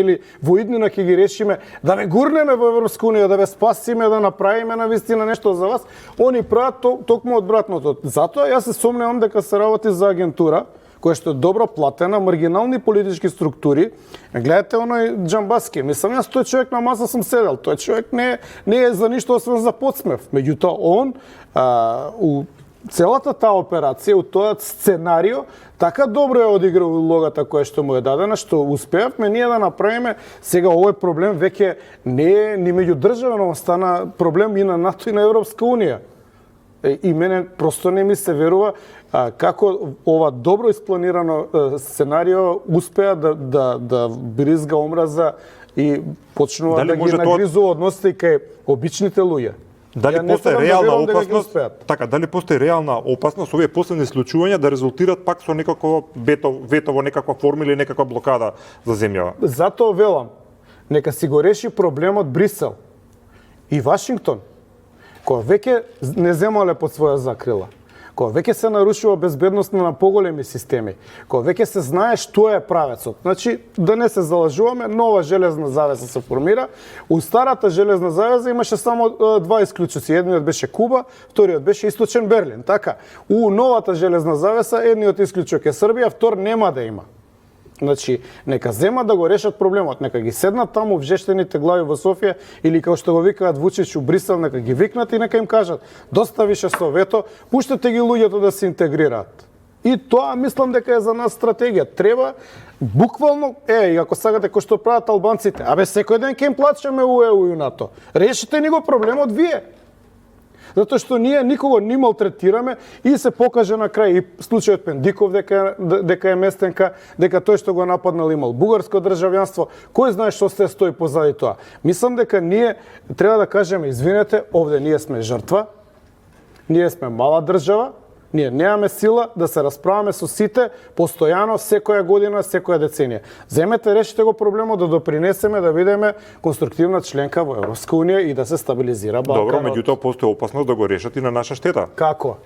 или во иднина ќе ги решиме, да ве гурнеме во Европска унија, да ве спасиме, да направиме навистина нешто за вас, они прават токму одвратното. Затоа јас се сомневам дека се работи за агентура која што е добро платена, маргинални политички структури. Гледате оној Џамбаски, мислам јас тој човек на маса сум седел, тој човек не е за ништо освен за подсмев. Меѓутоа он у целата таа операција, у тој сценарио, така добро е одиграл улогата која што му е дадена, што успеавме ние да направиме. Сега овој проблем веќе не е ни меѓу држави, но стана проблем и на НАТО и на Европска унија. И мене просто не ми се верува како ова добро испланирано сценарио успеа да бризга омраза и почнува да ги нагризува односите кај обичните луѓе. Дали постои реална опасност? Така, дали постои реална опасност овие последни случувања да резултират пак со некако вето во некаква форма или некаква блокада за земјава? Затоа велам, нека си го реши проблемот Брисел и Вашингтон, која веќе не земале под своја закрила, која веќе се нарушува безбедност на поголеми системи, која веќе се знае што е правецот. Значи, да не се залажуваме, нова железна завеса се формира. У старата железна завеса имаше само два исклучоци. Едниот беше Куба, вториот беше Источен Берлин. Така, у новата железна завеса едниот исклучок е Србија, втор нема да има. Значи, нека земат да го решат проблемот, нека ги седнат таму вжештените глави во Софија или како што го викаат Вучич у Брисел, нека ги викнат и нека им кажат: доста више со вето, пуштете ги луѓето да се интегрираат. И тоа мислам дека е за нас стратегија. Треба буквално, и ако сакате кој што прават албанците, секој ден ќе им плачеме у ЕУ и НАТО. Решите ни го проблемот вие. Затоа што ние никого не малтретираме и се покаже на крај и случајот Пендиков дека е местенка, дека тој што го нападнал имал бугарско државјанство, кој знае што се стои позади тоа. Мислам дека ние треба да кажеме: извинете, овде ние сме жртва, ние сме мала држава, ние немаме сила да се расправаме со сите постојано, секоја година, секоја деценија. Земете, решите го проблемот, да допринесеме да бидеме конструктивна членка во Европска унија и да се стабилизира Балканот. Добро, меѓутоа постои опасност да го решат и на наша штета. Како?